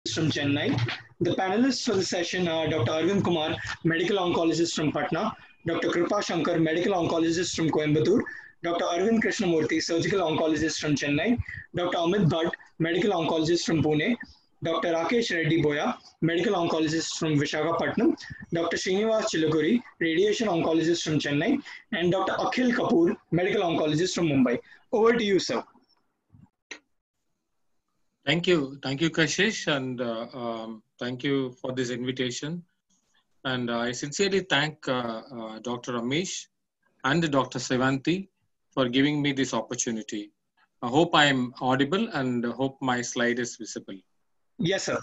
from Chennai. The panelists for the session are Dr. Arvind Kumar, medical oncologist from Patna, Dr. Kripa Shankar, medical oncologist from Coimbatore, Dr. Arvind Krishnamurthy, surgical oncologist from Chennai, Dr. Amit Bhatt, medical oncologist from Pune, Dr. Rakesh Reddy Boya, medical oncologist from Vishakhapatnam, Dr. Srinivas Chilaguri, radiation oncologist from Chennai, and Dr. Akhil Kapoor, medical oncologist from Mumbai. Over to you, sir. Thank you, Kashish, and thank you for this invitation. And I sincerely thank Dr. Amish and Dr. Sevanti for giving me this opportunity. I hope I am audible and hope my slide is visible. Yes, sir.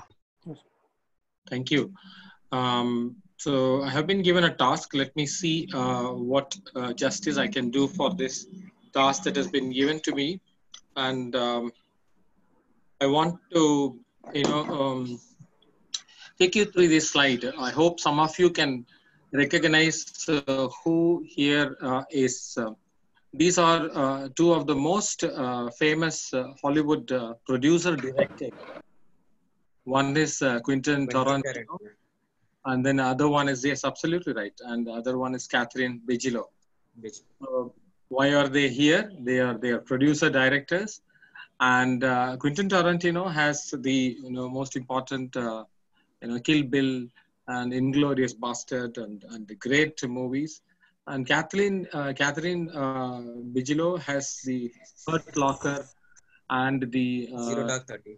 Thank you. So I have been given a task. Let me see what justice I can do for this task that has been given to me. And I want to, take you through this slide. I hope some of you can recognize who here is. These are two of the most famous Hollywood producer director. One is Quentin Tarantino, and then the other one is, yes, absolutely right, and the other one is Catherine Bigelow. Why are they here? They are producer directors. And Quentin Tarantino has the most important Kill Bill and Inglourious Bastard and the great movies. And Catherine Bigelow has the Hurt Locker and the Zero Dark 30.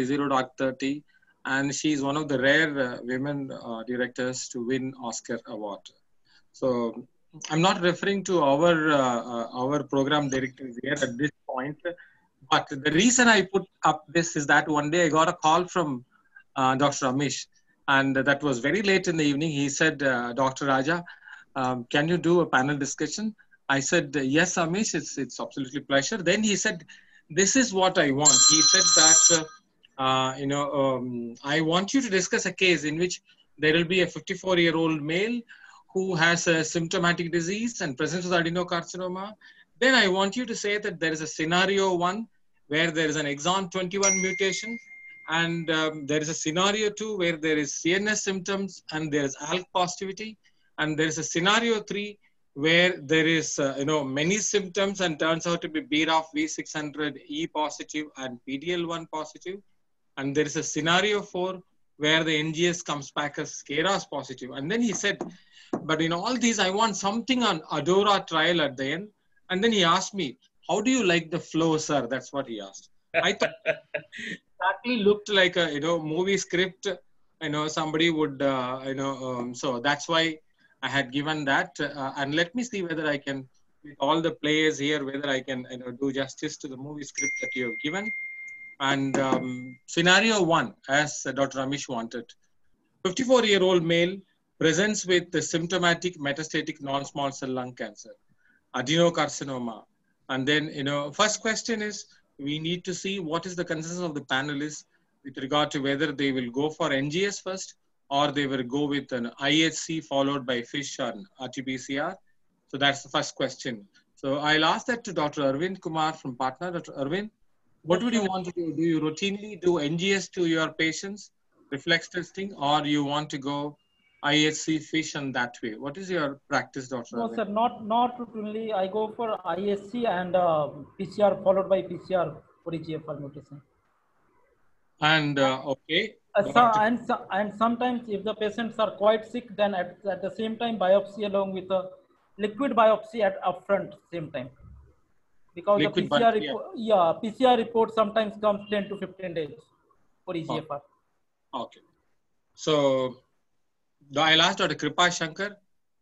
Zero Dark 30, and she's one of the rare women directors to win Oscar award. So I'm not referring to our program directors here at this point. But the reason I put up this is that one day I got a call from Dr. Amish, and that was very late in the evening. He said, Dr. Raja, can you do a panel discussion? I said, yes, Amish, it's absolutely pleasure. Then he said, this is what I want. He said that, I want you to discuss a case in which there will be a 54-year-old male who has a symptomatic disease and presents with adenocarcinoma. Then I want you to say that there is a scenario 1 where there is an exon 21 mutation, and there is a scenario 2 where there is CNS symptoms and there is ALK positivity, and there is a scenario 3 where there is many symptoms and turns out to be BRAF V600E positive and PDL1 positive, and there is a scenario 4 where the NGS comes back as KRAS positive. And then he said, but in all these, I want something on ADAURA trial at the end. And then he asked me, how do you like the flow, sir? That's what he asked. I thought it exactly looked like a movie script. Somebody would so that's why I had given that. And let me see whether I can, with all the players here, whether I can do justice to the movie script that you have given. And scenario 1, as Dr. Amish wanted, 54-year-old male presents with the symptomatic metastatic non-small cell lung cancer, adenocarcinoma. And then, first question is, we need to see what is the consensus of the panelists with regard to whether they will go for NGS first or they will go with an IHC followed by FISH and RT-PCR. So that's the first question. So I'll ask that to Dr. Arvind Kumar from Patna. Dr. Arvind, what would you want to do? Do you routinely do NGS to your patients, reflex testing, or you want to go IHC, FISH, and that way? What is your practice, Dr. No, Arvind? sir, not routinely. I go for IHC and PCR followed by PCR for EGFR mutation. And okay. And sometimes if the patients are quite sick, then at the same time biopsy along with a liquid biopsy at upfront same time. Because liquid the PCR report, PCR report sometimes comes 10 to 15 days for EGFR. Okay. So I'll ask Dr. Kripa Shankar.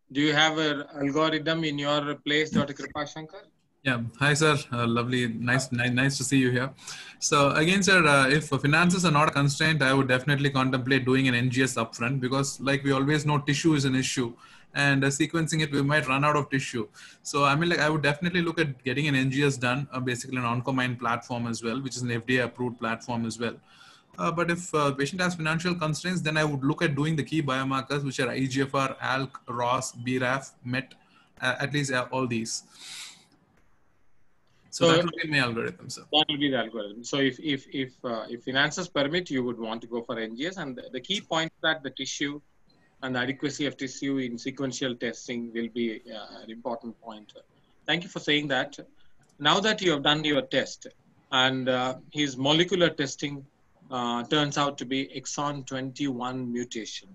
Do you have an algorithm in your place, Dr. Kripa Shankar? Yeah. Hi, sir. Lovely. Nice to see you here. So again, sir, if finances are not a constraint, I would definitely contemplate doing an NGS upfront because like we always know, tissue is an issue and sequencing it, we might run out of tissue. So I mean, like I would definitely look at getting an NGS done, basically an Oncomine platform as well, which is an FDA approved platform as well. But if the patient has financial constraints, then I would look at doing the key biomarkers, which are EGFR, ALK, ROS, BRAF, MET, at least all these. So that will be my algorithm, sir. That will be the algorithm. So if finances permit, you would want to go for NGS, and the key point that the tissue and the adequacy of tissue in sequential testing will be an important point. Thank you for saying that. Now that you have done your test and his molecular testing turns out to be exon 21 mutation.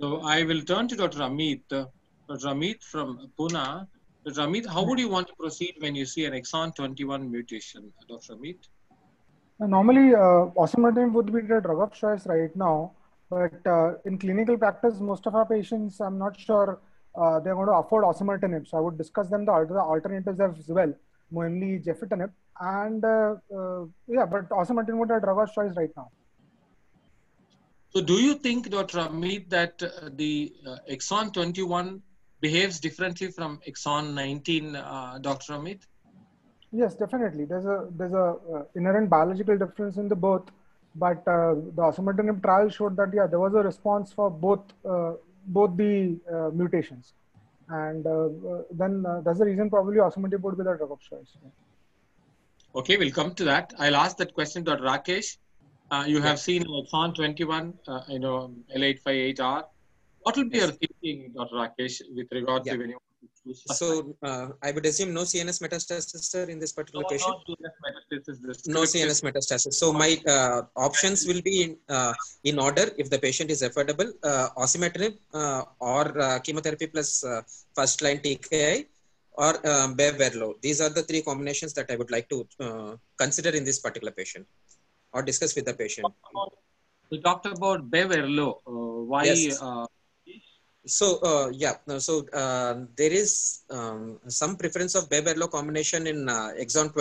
So I will turn to Dr. Amit. Dr. Amit from Pune. Dr. Amit, how would you want to proceed when you see an exon 21 mutation, Dr. Amit? Normally, osimertinib would be the drug of choice right now, but in clinical practice, most of our patients, I'm not sure they're going to afford osimertinib. So I would discuss them the alternatives as well, mainly gefitinib. And yeah, but osimertinib would be a drug of choice right now. So do you think, Dr. Amit, that the exon 21 behaves differently from exon 19, Dr. Amit? Yes, definitely. There's a inherent biological difference in the both, but the osimertinib trial showed that there was a response for both the mutations, and then that's the reason probably osimertinib would be the drug of choice. Okay, we'll come to that. I'll ask that question to Rakesh. You have seen exon 21, L858R. What will be your thinking, Dr. Rakesh, with regard to when you want to choose? So I would assume no CNS metastasis, sir, in this particular patient. No CNS metastasis. So my options will be in order. If the patient is affordable, osimertinib or chemotherapy plus first line TKI or Bev-Verlo. These are the three combinations that I would like to consider in this particular patient or discuss with the patient. We talked about Bev-Verlo. Why? Yes. So there is some preference of Bev-Verlo combination in exon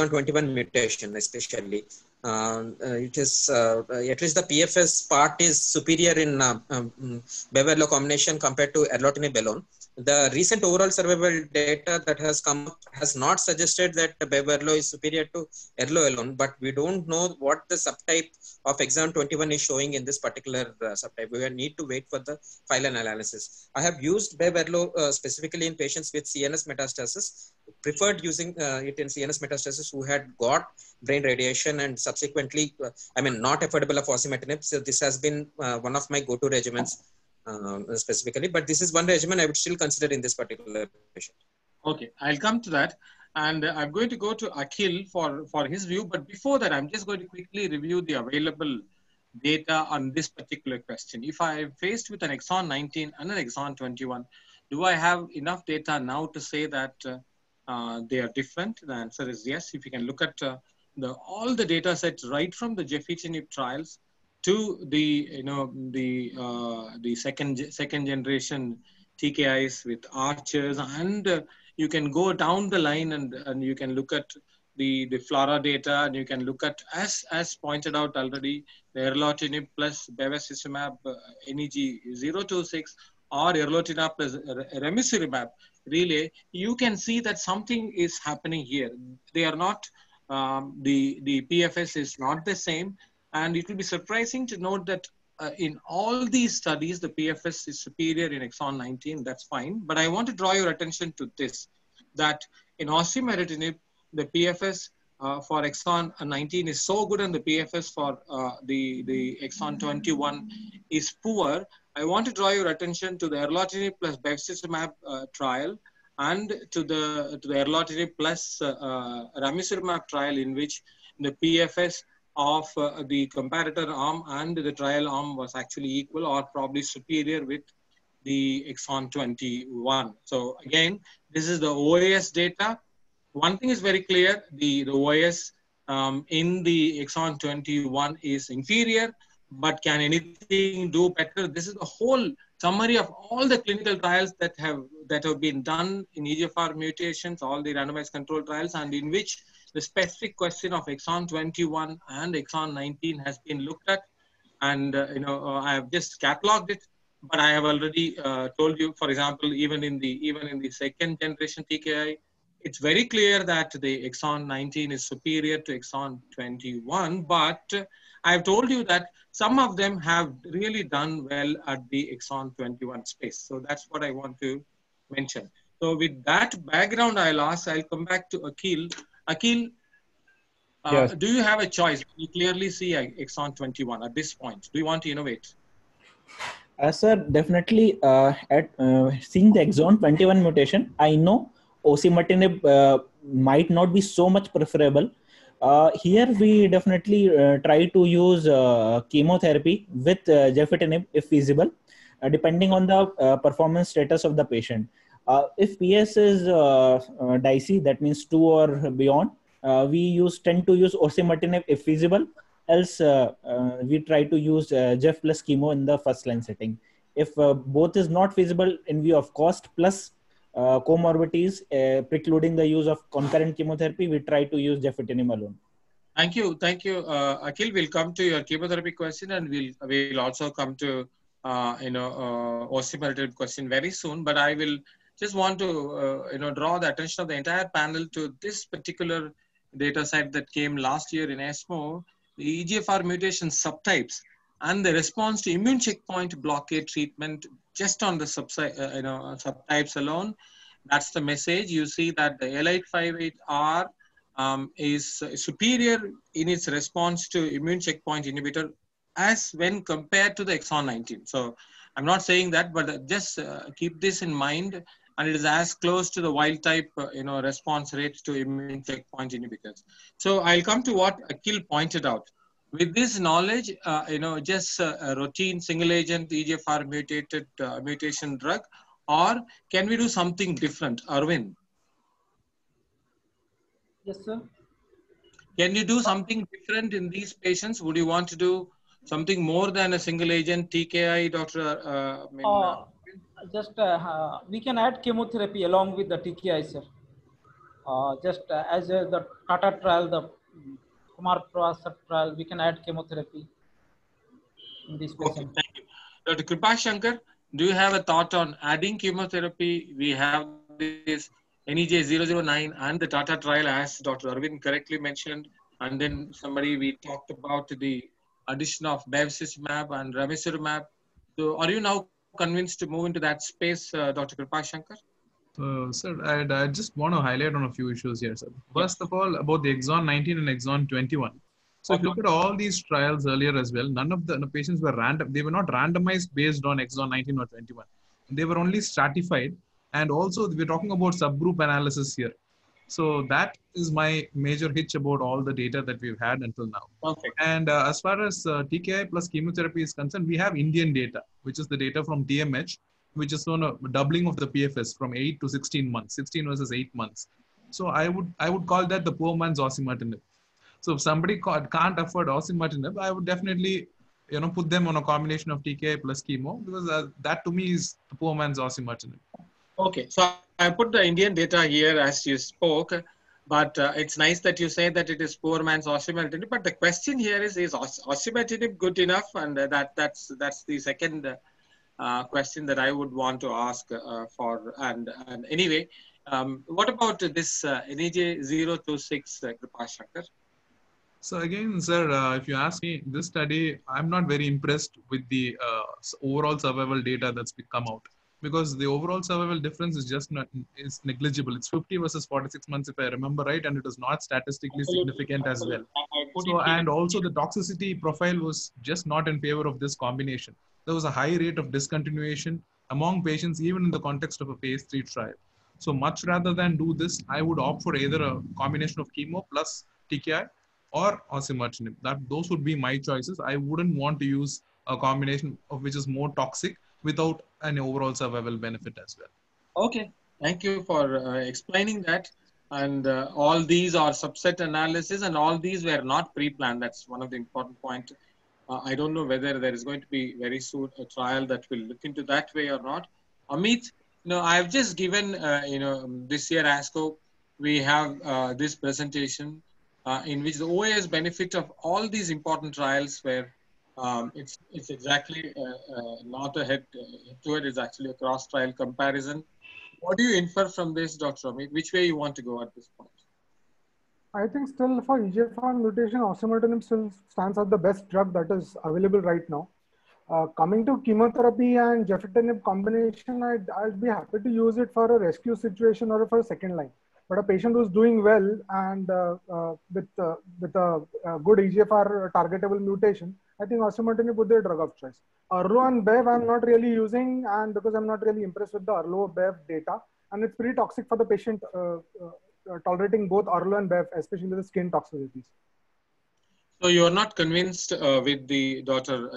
21 mutation, especially. It is at least the PFS part is superior in Bev-Verlo combination compared to erlotinib alone. The recent overall survival data that has come up has not suggested that Bev-Verlo is superior to erlo alone, but we don't know what the subtype of exon 21 is showing in this particular subtype. We will need to wait for the final analysis. I have used Bev-Verlo specifically in patients with CNS metastasis, preferred using it in CNS metastasis who had got brain radiation and subsequently, not affordable of osimertinib. So this has been one of my go-to regimens. Specifically, but this is one regimen I would still consider in this particular patient. Okay, I'll come to that, and I'm going to go to Akhil for his view. But before that, I'm just going to quickly review the available data on this particular question. If I'm faced with an exon 19 and an exon 21, do I have enough data now to say that they are different? The answer is yes. If you can look at all the data sets right from the gefitinib trials to the second generation TKIs with Archers, and you can go down the line and you can look at the FLAURA data, and you can look at, as pointed out already, the erlotinib plus bevacizumab NEG 026 or erlotinib plus ramucirumab relay. You can see that something is happening here. They are not, the PFS is not the same. And it will be surprising to note that in all these studies, the PFS is superior in exon 19. That's fine. But I want to draw your attention to this, that in osimertinib, the PFS for exon 19 is so good and the PFS for the exon 21 is poor. I want to draw your attention to the erlotinib plus bevacizumab trial and to the erlotinib plus ramucirumab trial, in which the PFS of the comparator arm and the trial arm was actually equal or probably superior with the exon 21. So again, this is the OAS data. One thing is very clear, the OAS in the exon 21 is inferior, but can anything do better? This is the whole summary of all the clinical trials that have been done in EGFR mutations, all the randomized control trials, and in which the specific question of exon 21 and exon 19 has been looked at. And I have just cataloged it, but I have already told you, for example, even in the second generation TKI, it's very clear that the exon 19 is superior to exon 21, but I've told you that some of them have really done well at the exon 21 space. So that's what I want to mention. So with that background, I'll come back to Akhil. Akhil, Yes. do you have a choice? You clearly see exon 21 at this point. Do you want to innovate? Sir, definitely at seeing the exon 21 mutation, I know osimertinib might not be so much preferable. Here we definitely try to use chemotherapy with gefitinib if feasible, depending on the performance status of the patient. If PS is dicey, that means 2 or beyond, we tend to use osimertinib if feasible. Else, we try to use Gef plus chemo in the first line setting. If both is not feasible in view of cost plus comorbidities precluding the use of concurrent chemotherapy, we try to use gefitinib alone. Thank you, Akhil. We'll come to your chemotherapy question, and we'll also come to osimertinib question very soon. But I will just want to draw the attention of the entire panel to this particular data set that came last year in ESMO. The EGFR mutation subtypes and the response to immune checkpoint blockade treatment just on the subtypes alone. That's the message. You see that the L858R is superior in its response to immune checkpoint inhibitor as when compared to the exon 19. So I'm not saying that, but just keep this in mind. And it is as close to the wild type, response rates to immune checkpoint inhibitors. So I'll come to what Akhil pointed out. With this knowledge, just a routine single agent EGFR mutated mutation drug, or can we do something different, Arvind? Yes, sir. Can you do something different in these patients? Would you want to do something more than a single agent TKI, Dr. We can add chemotherapy along with the TKI, sir. As the Tata trial, the Kumar Prasad trial, we can add chemotherapy in this patient. Okay, thank you. Dr. Kripa Shankar, do you have a thought on adding chemotherapy? We have this NEJ009 and the Tata trial, as Dr. Arvind correctly mentioned. And then we talked about the addition of bevacizumab and ramucirumab. So are you now convinced to move into that space, Dr. Kripa Shankar? Sir, I just want to highlight on a few issues here, sir. First of all, about the exon 19 and exon 21. So if you look at all these trials earlier as well, none of the patients were random. They were not randomized based on exon 19 or 21. They were only stratified. And also we're talking about subgroup analysis here. So that is my major hitch about all the data that we've had until now. Perfect. And as far as TKI plus chemotherapy is concerned, we have Indian data, which is the data from TMH, which is shown a doubling of the PFS from 8 to 16 months, 16 versus 8 months. So I would call that the poor man's osimertinib. So if somebody can't afford osimertinib, I would definitely put them on a combination of TKI plus chemo, because that to me is the poor man's osimertinib. Okay, so I put the Indian data here as you spoke, but it's nice that you say that it is poor man's osimertinib. But the question here is osimertinib good enough? And that's the second question that I would want to ask for. And anyway, what about this NEJ026, Kripa Shankar? So again, sir, if you ask me, this study, I'm not very impressed with the overall survival data that's come out, because the overall survival difference is just is negligible. It's 50 versus 46 months, if I remember right, and it is not statistically significant as well. So, and also the toxicity profile was just not in favor of this combination. There was a high rate of discontinuation among patients, even in the context of a phase 3 trial. So much rather than do this, I would opt for either a combination of chemo plus TKI or osimertinib. Those would be my choices. I wouldn't want to use a combination of which is more toxic without an overall survival benefit as well. Okay, thank you for explaining that. And all these are subset analysis, and all these were not pre-planned. That's one of the important points. I don't know whether there is going to be very soon a trial that will look into that way or not. Amit, I've just given, this year ASCO, we have this presentation in which the OAS benefit of all these important trials where it's exactly not a head-to-head, it's actually a cross-trial comparison. What do you infer from this, Dr. Amit? Which way you want to go at this point? I think still for EGFR mutation, osimertinib still stands as the best drug that is available right now. Coming to chemotherapy and gefitinib combination, I'd be happy to use it for a rescue situation or for a second line. But a patient who's doing well and with a good EGFR targetable mutation, I think osimertinib would be a drug of choice. Arlo and Bev, I'm not really using, and because I'm not really impressed with the Arlo Bev data, and it's pretty toxic for the patient tolerating both Arlo and Bev, especially the skin toxicities. So you are not convinced with the Dr.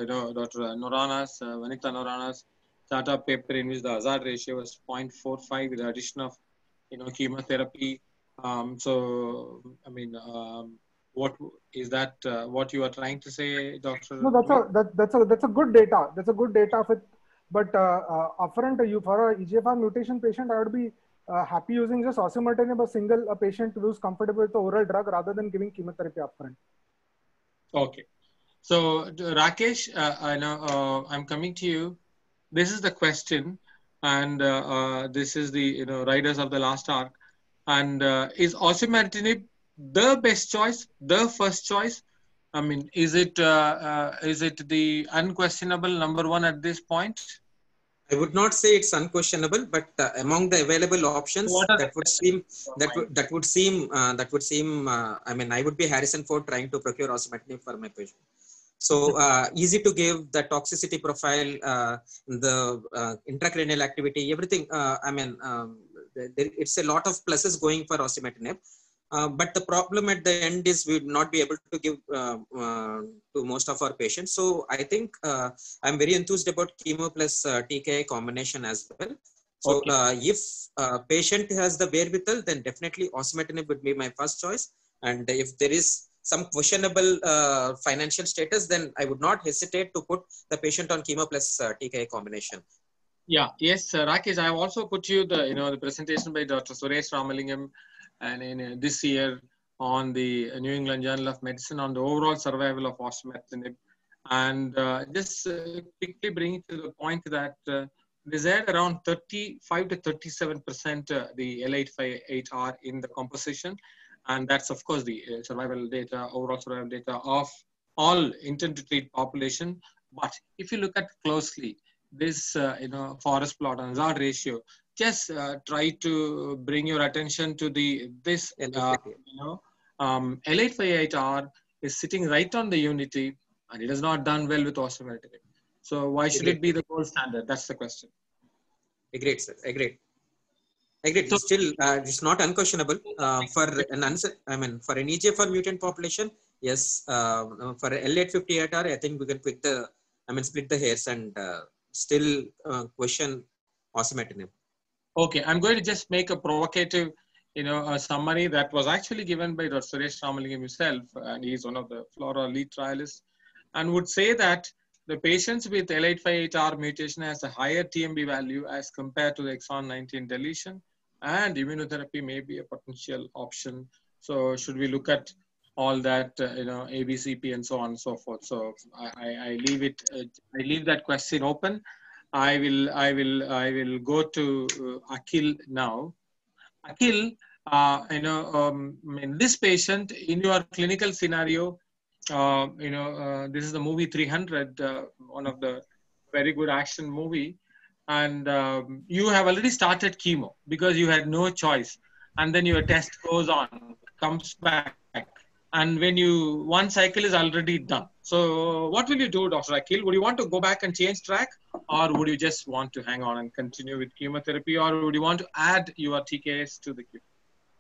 Norana's, Vanitha Norana's startup paper in which the hazard ratio was 0.45 with the addition of chemotherapy. So I mean, what is that? What you are trying to say, Doctor? No, that's a good data. That's a good data. But upfront, you for a EGFR mutation patient, I would be happy using just osimertinib, a patient who's comfortable with the oral drug rather than giving chemotherapy upfront. Okay, so Rakesh, I know I'm coming to you. This is the question, and this is the riders of the last arc. And is osimertinib the best choice, the first choice? I mean, is it the unquestionable number one at this point? I would not say it's unquestionable, but among the available options, that would seem. I mean, I would be Harrison Ford trying to procure osimertinib for my patient. So easy to give, the toxicity profile, the intracranial activity, everything. I mean, it's a lot of pluses going for osimertinib. But the problem at the end is we would not be able to give to most of our patients. So I think I'm very enthused about chemo plus TKI combination as well. So okay. If patient has the wherewithal, then definitely osimertinib would be my first choice. And if there is some questionable financial status, then I would not hesitate to put the patient on chemo plus TKI combination. Yeah. Yes, Rakesh, I have also put you the presentation by Dr. Suresh Ramalingam, and in this year on the New England Journal of Medicine on the overall survival of osimertinib, and just quickly bring it to the point that there's around 35 to 37% the L858R in the composition, and that's of course the survival data, overall survival data of all intent to treat population. But if you look at closely this forest plot and hazard ratio, just try to bring your attention to this L858R is sitting right on the unity, and it has not done well with osimertinib. So why should it be the gold standard? That's the question. Agreed, sir. Agreed. So, still, it's not unquestionable for an answer. I mean, for an EGFR mutant population, yes. For L858R, I think we can split the hairs and still question osimertinib. Okay, I'm going to just make a provocative, a summary that was actually given by Dr. Suresh Ramalingam himself, and he's one of the FLAURA lead trialists, and would say that the patients with L858R mutation has a higher TMB value as compared to the exon 19 deletion, and immunotherapy may be a potential option. So should we look at all that, ABCP and so on and so forth? So I leave it. I leave that question open. I will go to Akhil now. Akhil, in this patient, in your clinical scenario, this is the movie 300, one of the very good action movie, and you have already started chemo because you had no choice, and then your test goes on, comes back, and when one cycle is already done. So what will you do, Dr. Akhil? Would you want to go back and change track, or would you just want to hang on and continue with chemotherapy, or would you want to add your TKIs to the queue?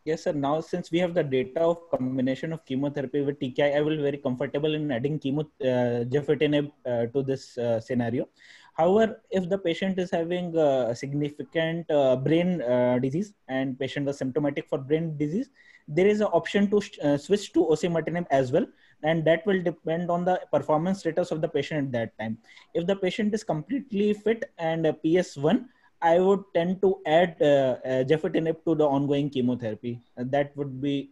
Yes, sir. Now, since we have the data of combination of chemotherapy with TKI, I will be very comfortable in adding gefitinib to this scenario. However, if the patient is having significant brain disease and patient is symptomatic for brain disease, there is an option to switch to osimertinib as well. And that will depend on the performance status of the patient at that time. If the patient is completely fit and PS1, I would tend to add gefitinib to the ongoing chemotherapy. That would be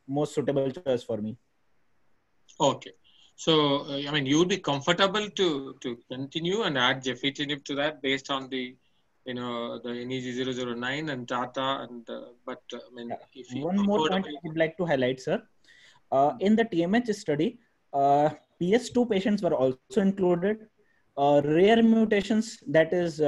most suitable choice for me. Okay. So, you would be comfortable to continue and add gefitinib to that based on the, the NEG 009 and Tata. And if you one more point I would like to highlight, sir. In the TMH study, PS2 patients were also included. rare mutations, that is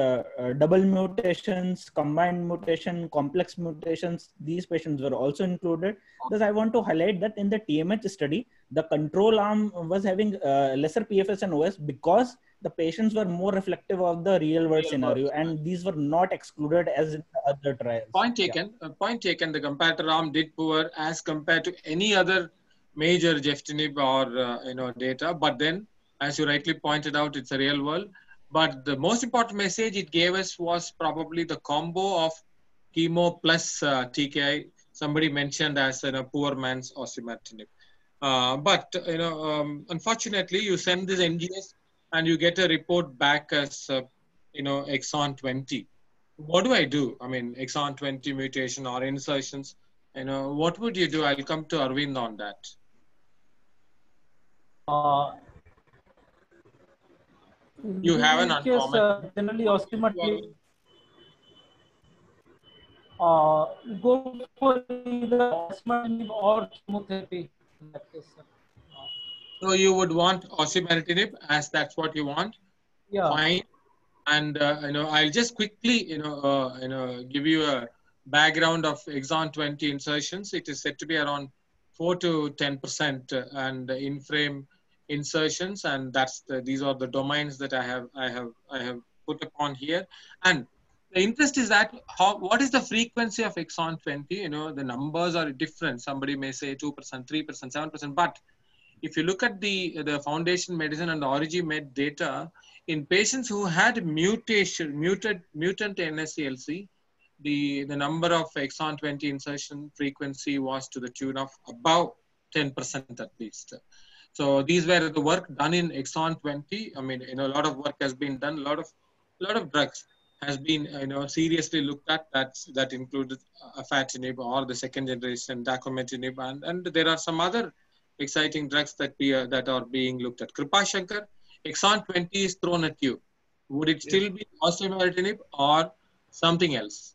double mutations, combined mutation, complex mutations, these patients were also included. Thus, I want to highlight that in the TMH study, the control arm was having lesser PFS and OS because the patients were more reflective of the real world scenario, and these were not excluded as in the other trials. Point taken. Point taken. The comparator arm did poor as compared to any other major Gefitinib or data, but then, as you rightly pointed out, it's a real world. But the most important message it gave us was probably the combo of chemo plus TKI. Somebody mentioned as poor man's osimertinib. But unfortunately, you send this NGS and you get a report back as exon 20. What do I do? I mean, exon 20 mutation or insertions. What would you do? I'll come to Arvind on that. You have an uncommon. Generally, osimertinib go for either osimertinib or chemotherapy in that case. So you would want osimertinib as that's what you want. Yeah. Fine. And I'll just quickly give you a background of exon 20 insertions. It is said to be around 4 to 10% and in frame insertions, and these are the domains that I have put upon here. And the interest is that what is the frequency of exon 20? The numbers are different. Somebody may say 2%, 3%, 7%, but if you look at the Foundation Medicine and the OrigiMed data, in patients who had mutant NSCLC, the number of exon 20 insertion frequency was to the tune of about 10% at least. So these were the work done in exon 20. I mean, a lot of work has been done. A lot of drugs has been seriously looked at. That included afatinib or the second generation dacometinib, and there are some other exciting drugs that are being looked at. Kripa Shankar, exon 20 is thrown at you. Would it still be osimertinib or something else?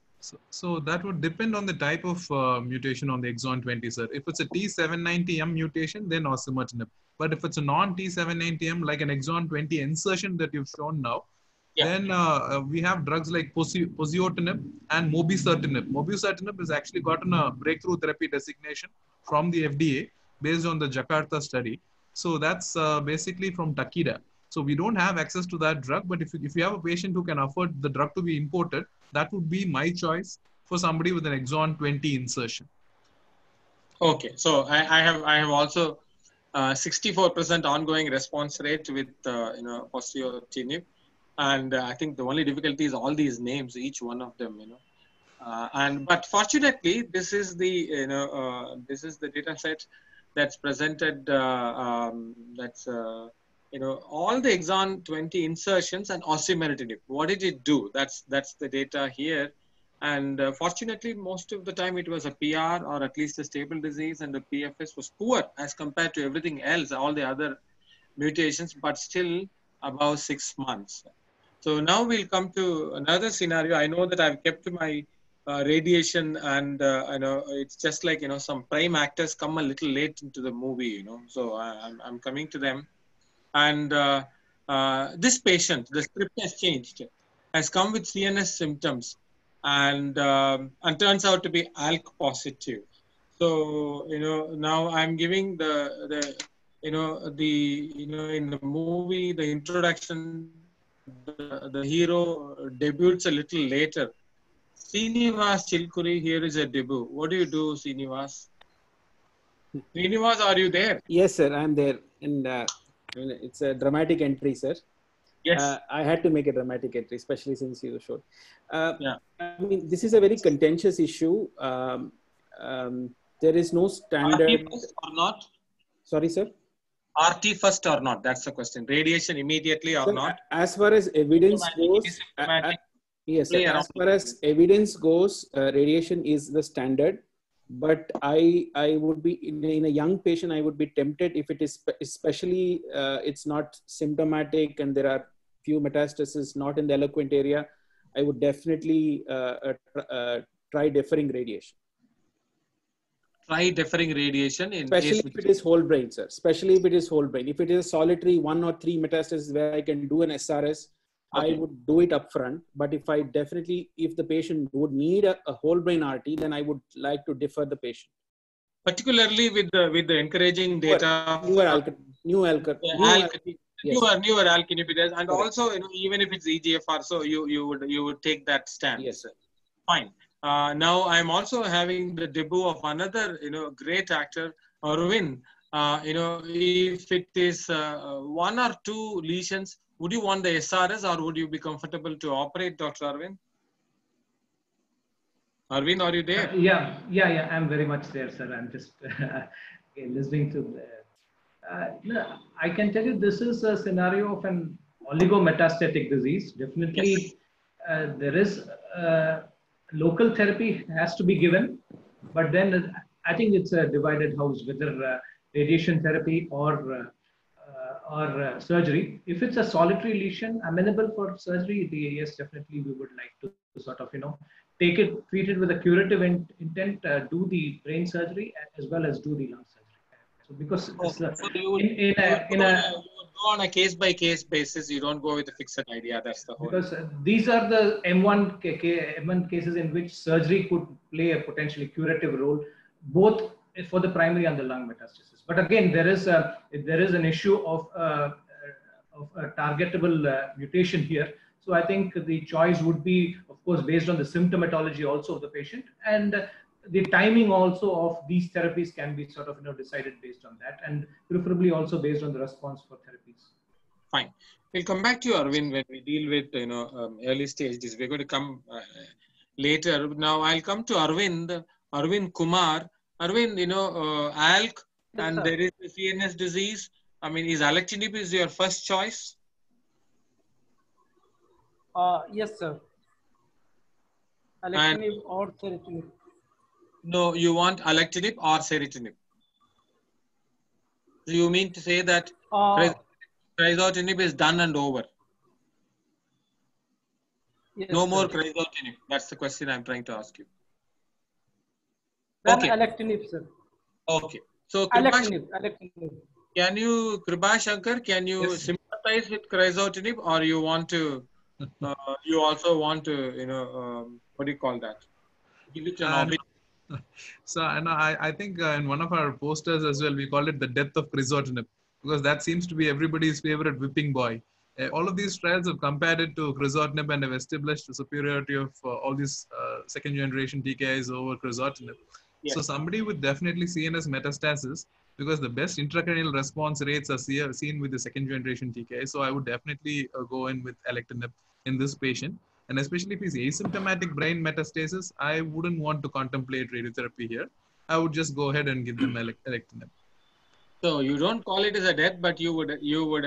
So that would depend on the type of mutation on the exon 20, sir. If it's a T790M mutation, then osimertinib. But if it's a non-T790M, like an exon 20 insertion that you've shown now, then we have drugs like poziotinib and mobocertinib. Mobocertinib has actually gotten a breakthrough therapy designation from the FDA based on the Jakarta study. So that's basically from Takeda. So we don't have access to that drug, but if you have a patient who can afford the drug to be imported, that would be my choice for somebody with an exon 20 insertion. Okay, so I have also 64% ongoing response rate with poziotinib, and I think the only difficulty is all these names, each one of them, but fortunately this is the data set that's presented. That's all the exon 20 insertions and osimertinib. What did it do? That's the data here. And fortunately, most of the time it was a PR or at least a stable disease, and the PFS was poor as compared to everything else, all the other mutations, but still above 6 months. So now we'll come to another scenario. I know that I've kept my radiation, and it's just like some prime actors come a little late into the movie, so I'm coming to them. And this patient, the script has changed, has come with CNS symptoms, and turns out to be ALK positive. So now I'm giving in the movie, the introduction, the hero debuts a little later. Srinivas Chilkuri here is a debut. What do you do, Srinivas? Srinivas, are you there? Yes, sir, I'm there. And it's a dramatic entry, sir. Yes. I had to make a dramatic entry, especially since you showed. I mean, this is a very contentious issue. There is no standard. RT first or not? Sorry, sir? RT first or not? That's the question. Radiation immediately or not? As far as evidence goes, yes, sir, as far as evidence goes, radiation is the standard. But I would be in a young patient, I would be tempted if it is especially it's not symptomatic and there are few metastases not in the eloquent area. I would definitely try deferring radiation. try deferring radiation in especially case if it is whole brain, sir. Especially if it is whole brain. If it is solitary 1 or 3 metastases where I can do an SRS, Okay. I would do it upfront. But if if the patient would need a whole brain RT, then I would like to defer the patient. Particularly with the encouraging data, newer ALK inhibitors, and correct. also even if it's EGFR, so you would take that stance. Yes. Fine. Now I'm also having the debut of another great actor, Arvind. If it is 1 or 2 lesions, would you want the SRS or would you be comfortable to operate, Dr. Arvind? Arvind, are you there? Yeah. I'm very much there, sir. I'm just listening to I can tell you this is a scenario of an oligometastatic disease. Definitely, yes. There is local therapy has to be given, but then I think it's a divided house, whether radiation therapy or surgery. If it's a solitary lesion amenable for surgery, yes, definitely we would like to sort of take it, treat it with a curative intent, do the brain surgery as well as do the lung surgery. So because you would go on a case-by-case basis, you don't go with a fixed idea. That's the whole. Because these are the M1 cases in which surgery could play a potentially curative role, both for the primary and the lung metastasis. But again, there is an issue of a targetable mutation here. So I think the choice would be, of course, based on the symptomatology also of the patient, and the timing also of these therapies can be sort of decided based on that, and preferably also based on the response for therapies. Fine. We'll come back to you, Arvind, when we deal with early stages. We're going to come later. Now I'll come to Arvind Kumar. Arvind, ALK, yes, and sir. There is the CNS disease. I mean, is alectinib your first choice? Yes, sir. Alectinib or ceritinib. No, you want alectinib or ceritinib. So you mean to say that crizotinib is done and over? Yes, no more crizotinib. That's the question I'm trying to ask you. Then alectinib, sir. Okay. So alectinib. Can you, Kripa Shankar, can you sympathize with crizotinib, or you want to? You also want to, what do you call that? Give it an orbit. So I think in one of our posters as well, we called it the death of crizotinib, because that seems to be everybody's favorite whipping boy. All of these trials have compared it to crizotinib and have established the superiority of all these second generation TKIs over crizotinib. Yes. So somebody with definitely CNS metastasis, because the best intracranial response rates are seen with the second generation TKI. So I would definitely go in with alectinib in this patient. And especially if he's asymptomatic brain metastasis, I wouldn't want to contemplate radiotherapy here. I would just go ahead and give them alectinib. So you don't call it as a death, but you would you would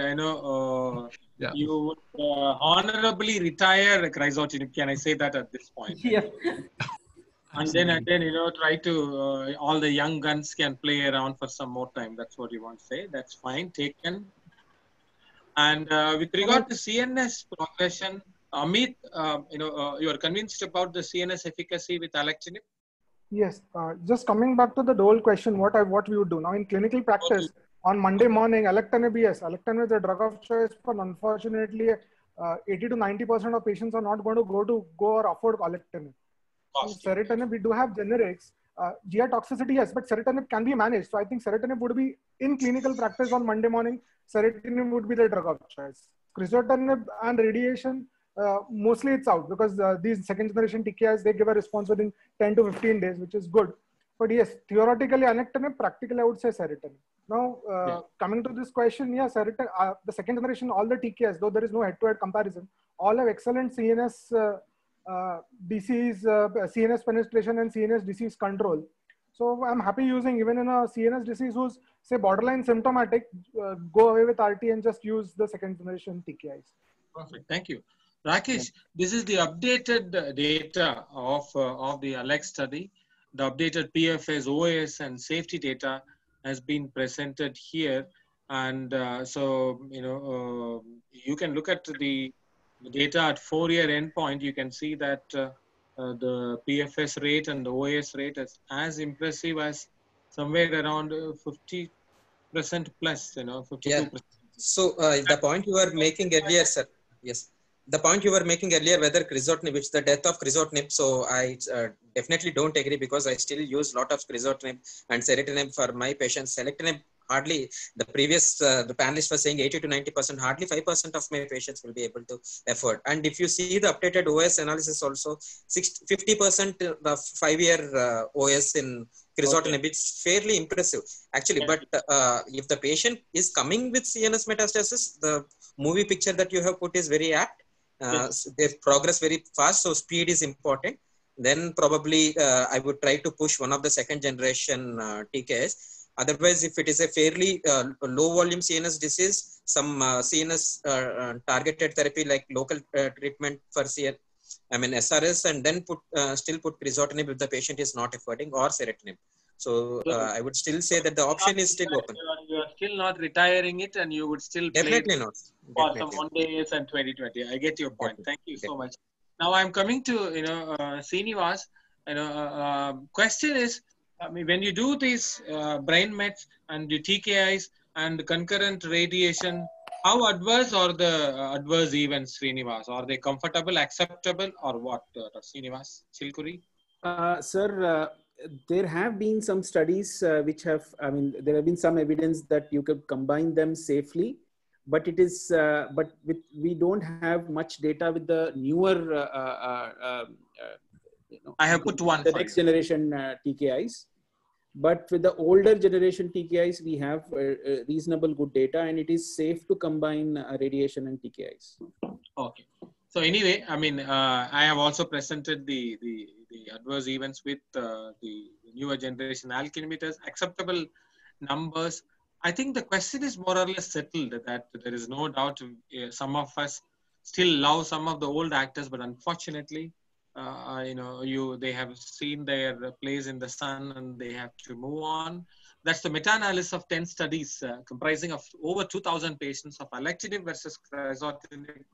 honorably retire crizotinib. Can I say that at this point? Yeah. And then try to all the young guns can play around for some more time. That's what you want to say. That's fine. Taken. And with regard to CNS progression, Amit, you are convinced about the CNS efficacy with alectinib? Yes. Just coming back to the Dole question, what we would do now in clinical practice on Monday morning, alectinib, yes, alectinib is a drug of choice, but unfortunately, 80 to 90% of patients are not going to go or afford alectinib. Ceritinib, we do have generics. GI toxicity, yes, but ceritinib can be managed. So I think ceritinib would be in clinical practice on Monday morning. Ceritinib would be the drug of choice. Crizotinib and radiation, mostly it's out because these second generation TKIs, they give a response within 10 to 15 days, which is good. But yes, theoretically alectinib, practically I would say ceritinib. Now, coming to this question, yeah, ceritinib, the second generation, all the TKIs, though there is no head-to-head comparison, all have excellent CNS disease, CNS penetration and CNS disease control. So I'm happy using even in a CNS disease who's say borderline symptomatic, go away with RT and just use the second generation TKIs. Perfect. Thank you. Rakesh, this is the updated data of the ALEX study. The updated PFS, OS and safety data has been presented here. And you can look at the data at 4-year endpoint. You can see that the PFS rate and the OS rate is as impressive as somewhere around 50% plus, 52%. Yeah. So the point you were making earlier, sir. Yes. The point you were making earlier, whether crizotinib, it's the death of crizotinib. So I definitely don't agree, because I still use a lot of crizotinib and ceritinib for my patients. Selectinib, hardly, the previous, the panelist was saying 80 to 90%, hardly 5% of my patients will be able to afford. And if you see the updated OS analysis also, 50% the 5-year OS in crizotinib, it's fairly impressive actually. But if the patient is coming with CNS metastasis, the movie picture that you have put is very apt. They progress very fast, so speed is important. Then probably I would try to push one of the second generation TKIs. Otherwise, if it is a fairly low volume CNS disease, some CNS targeted therapy like local treatment for SRS, and then still put crizotinib if the patient is not affording, or ceritinib. So I would still say that the option is still open. You are still not retiring it, and you would still definitely not for some 1 days and 2020. I get your point. Thank you so much. Now I'm coming to Srinivas. Question is, I mean, when you do these brain mets and the TKIs and concurrent radiation, how adverse are the adverse events, Srinivas? Are they comfortable, acceptable, or what, Srinivas Chilkuri? Sir, there have been some studies which have, there have been some evidence that you could combine them safely, but it is, we don't have much data with the newer, I have put one. The next generation TKIs. But with the older generation TKIs, we have reasonable good data, and it is safe to combine radiation and TKIs. Okay. So anyway, I have also presented the adverse events with the newer generation ALK inhibitors, acceptable numbers. I think the question is more or less settled, that there is no doubt some of us still love some of the old actors, but unfortunately, they have seen their place in the sun and they have to move on. That's the meta-analysis of 10 studies comprising of over 2,000 patients of alectinib versus crizotinib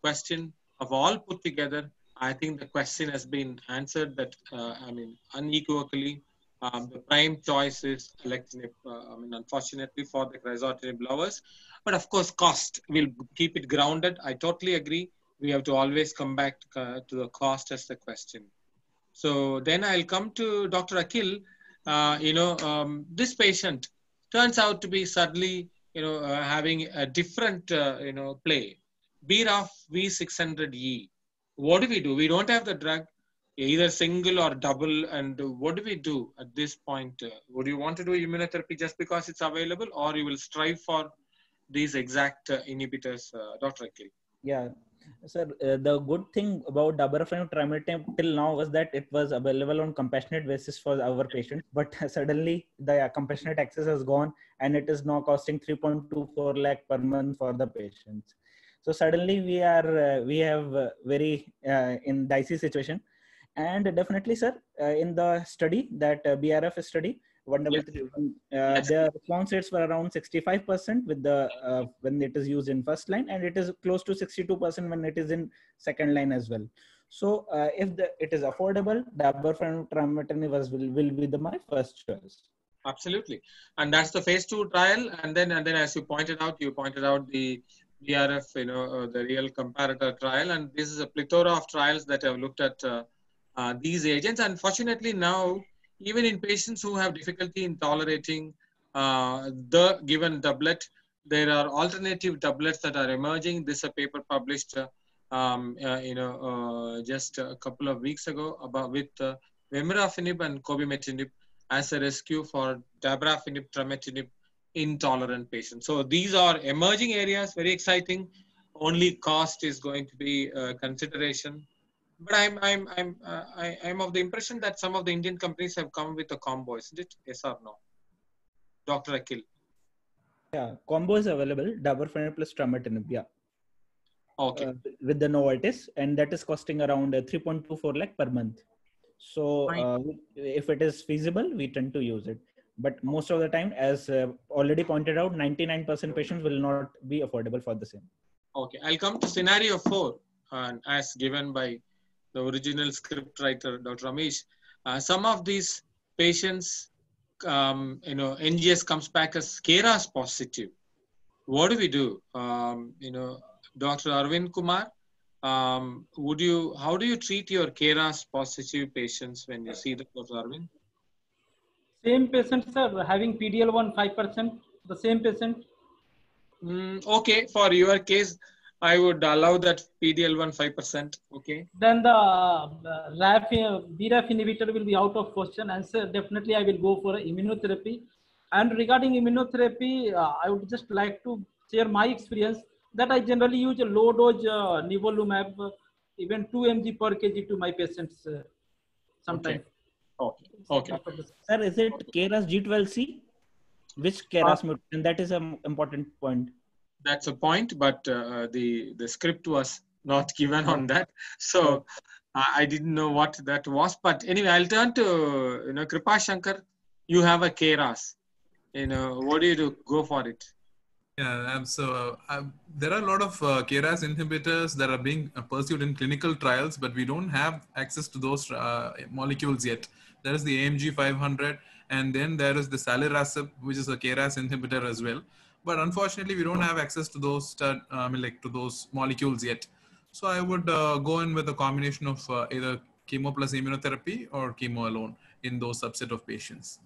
question of all put together. I think the question has been answered that, unequivocally, the prime choice is alectinib, unfortunately for the crizotinib lovers. But of course, cost will keep it grounded. I totally agree. We have to always come back to the cost as the question. So then I'll come to Dr. Akhil. This patient turns out to be suddenly, having a different, play. BRAF V600E. What do? We don't have the drug, either single or double. And what do we do at this point? Would you want to do immunotherapy just because it's available, or you will strive for these exact inhibitors, Dr. Akhil? Yeah. Sir, the good thing about dabrafenib trametinib till now was that it was available on compassionate basis for our patients, but suddenly the compassionate access has gone and it is now costing 3.24 lakh per month for the patients. So suddenly we have very in dicey situation. And definitely, sir, in the study, that BRF study, 133, the response rates were around 65% with the when it is used in first line, and it is close to 62% when it is in second line as well. So if it is affordable, dabrafenib trametinib will be my first choice. Absolutely, and that's the phase 2 trial. And then as you pointed out the BRF, the real comparator trial, and this is a plethora of trials that have looked at these agents. Unfortunately, now, even in patients who have difficulty in tolerating the given doublet, there are alternative doublets that are emerging. This is a paper published, just a couple of weeks ago with vemurafenib and cobimetinib as a rescue for dabrafenib trametinib intolerant patients. So these are emerging areas, very exciting. Only cost is going to be a consideration. But I'm of the impression that some of the Indian companies have come with a combo, isn't it? Yes or no? Dr. Akhil. Yeah, combo is available, dabrafenib plus trametinib, yeah. Okay. With the Novartis, and that is costing around 3.24 lakh per month. So if it is feasible, we tend to use it. But most of the time, as already pointed out, 99% patients will not be affordable for the same. Okay, I'll come to scenario 4, as given by the original script writer, Dr. Ramesh. Some of these patients NGS comes back as KRAS positive, what do we do? Dr. Arvind Kumar, how do you treat your KRAS positive patients when you see them, Dr. Arvind? Same patient, sir, having PD-L1 5%, the same patient. Okay, for your case, I would allow that PD-L1 5%. Okay. Then the BRAF inhibitor will be out of question, and sir, definitely I will go for immunotherapy. And regarding immunotherapy, I would just like to share my experience that I generally use a low dose nivolumab, even 2 mg per kg to my patients sometimes. Okay. Sir, is it KRAS G12C? Which KRAS mutation? That is an important point. That's a point, but the script was not given on that, so I didn't know what that was. But anyway, I'll turn to Kripa Shankar. You have a KRAS. What do you do? Go for it. Yeah, so there are a lot of KRAS inhibitors that are being pursued in clinical trials, but we don't have access to those molecules yet. There is the AMG 500, and then there is the Salarasib, which is a KRAS inhibitor as well. But unfortunately, we don't have access to those to those molecules yet. So I would go in with a combination of either chemo plus immunotherapy or chemo alone in those subset of patients.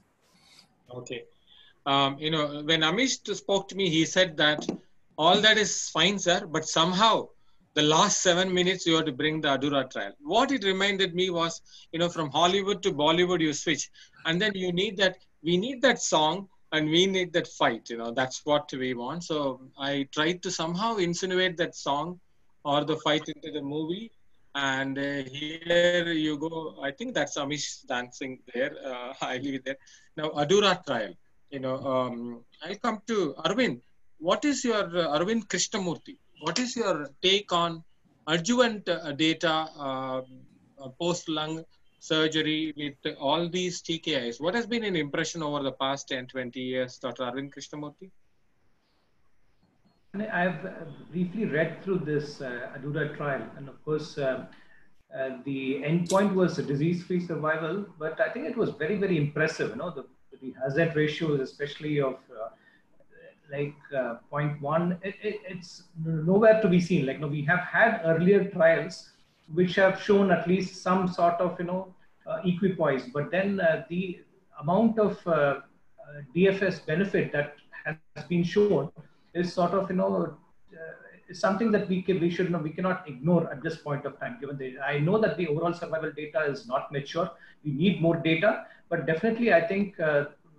Okay. When Amish spoke to me, he said that all that is fine, sir, but somehow the last 7 minutes you have to bring the ADAURA trial. What it reminded me was, from Hollywood to Bollywood, you switch, and then we need that song and we need that fight. That's what we want. So I tried to somehow insinuate that song or the fight into the movie. And here you go. I think that's Amish dancing there. I leave it there. Now, ADAURA trial. I'll come to Arvind. What is your Arvind Krishnamurthy? What is your take on adjuvant data post-lung surgery with all these TKIs? What has been an impression over the past 10, 20 years, Dr. Arvind Krishnamurthy? I've briefly read through this ADAURA trial, and of course, the endpoint was disease-free survival, but I think it was very, very impressive. The hazard ratios, especially of 0.1, it's nowhere to be seen. We have had earlier trials which have shown at least some sort of equipoise, but then the amount of DFS benefit that has been shown is sort of is something that we cannot ignore at this point of time. Given I know that the overall survival data is not mature, we need more data, but definitely I think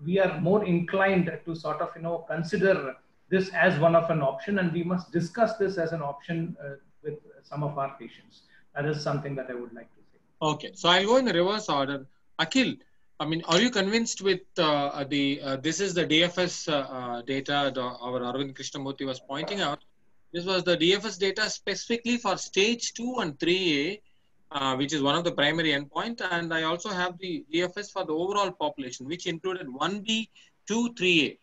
we are more inclined to sort of consider this as one of an option, and we must discuss this as an option with some of our patients. That is something that I would like to say. Okay, so I'll go in the reverse order. Akhil, are you convinced with this is the DFS data our Arvind Krishnamurthy was pointing out? This was the DFS data specifically for stage 2 and 3A, which is one of the primary endpoint. And I also have the DFS for the overall population, which included 1B, 2, 3A,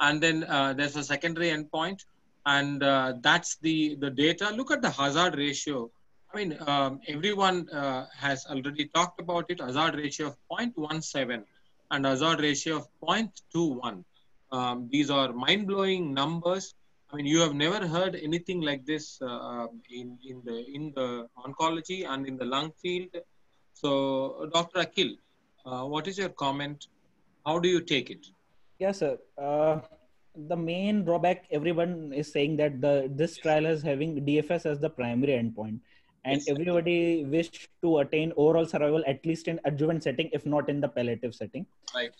and then there's a secondary endpoint. And that's the data. Look at the hazard ratio. Everyone has already talked about it. Hazard ratio of 0.17 and hazard ratio of 0.21. These are mind-blowing numbers. You have never heard anything like this in the oncology and in the lung field. So, Dr. Akhil, what is your comment? How do you take it? Yes, sir. The main drawback, everyone is saying that this trial is having DFS as the primary endpoint. And everybody wish to attain overall survival, at least in adjuvant setting, if not in the palliative setting. Right.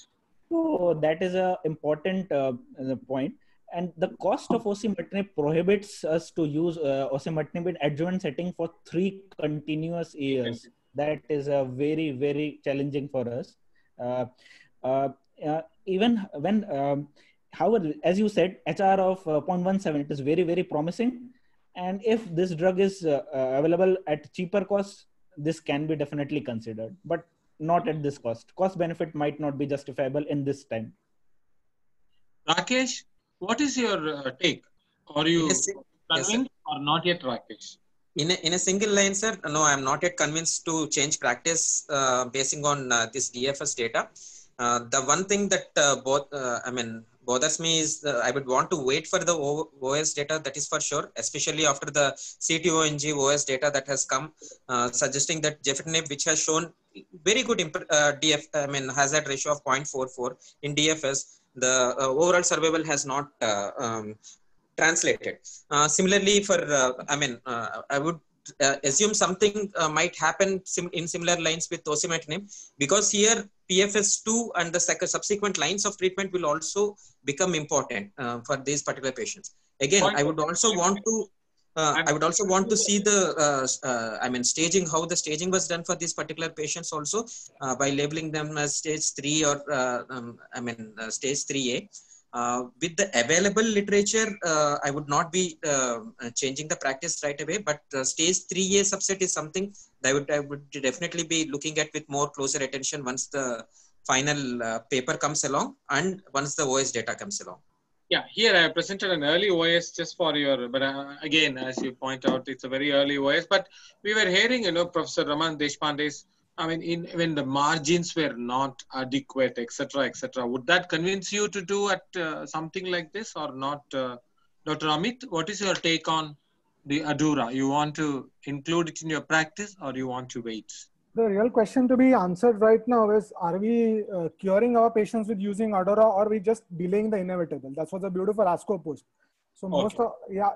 So that is an important point. And the cost of osimertinib prohibits us to use osimertinib in adjuvant setting for 3 continuous years. That is very, very challenging for us. Even when, however, as you said, HR of 0.17, it is very, very promising. And if this drug is available at cheaper cost, this can be definitely considered, but not at this cost. Cost benefit might not be justifiable in this time. Rakesh, what is your take? Are you convinced or not yet, Rakesh? In a single line, sir, no, I am not yet convinced to change practice basing on this DFS data. The one thing that bothers me is I would want to wait for the OS data, that is for sure, especially after the CTONG OS data that has come, suggesting that gefitinib, which has shown very good hazard ratio of 0.44 in DFS, the overall survival has not translated. Similarly, for I would assume something might happen in similar lines with osimertinib, because here PFS2 and the subsequent lines of treatment will also become important for these particular patients. Again, I would also want to see the staging, how the staging was done for these particular patients also, by labeling them as stage 3 or stage 3A. With the available literature, I would not be changing the practice right away, but stage 3A subset is something that I would definitely be looking at with more closer attention once the final paper comes along and once the OS data comes along. Yeah, here I presented an early OS just for your, but again, as you point out, it's a very early OS, but we were hearing, Professor Raman Deshpande's, when the margins were not adequate, etc., would that convince you to do something like this or not? Dr. Amit, what is your take on the ADAURA? You want to include it in your practice or you want to wait? The real question to be answered right now is, are we curing our patients with using ADAURA, or are we just delaying the inevitable? That was a beautiful ASCO post. So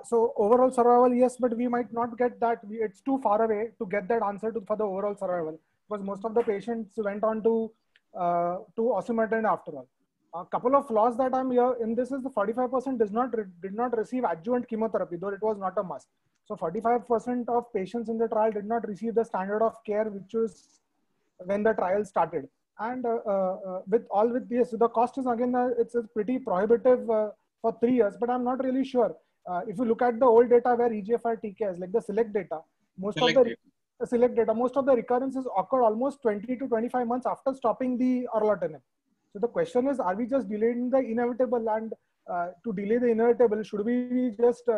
so overall survival, yes, but we might not get that. It's too far away to get that answer for the overall survival, because most of the patients went on to osimertinib after all. A couple of flaws that I'm here in this is the 45% did not receive adjuvant chemotherapy, though it was not a must. So 45% of patients in the trial did not receive the standard of care, which was when the trial started. And with this, the cost is again, it's pretty prohibitive for 3 years, but I'm not really sure. If you look at the old data where EGFR TKs, like the SELECT data, most of the recurrences occurred almost 20 to 25 months after stopping the erlotinib. So the question is, are we just delaying the inevitable? And to delay the inevitable, should we be just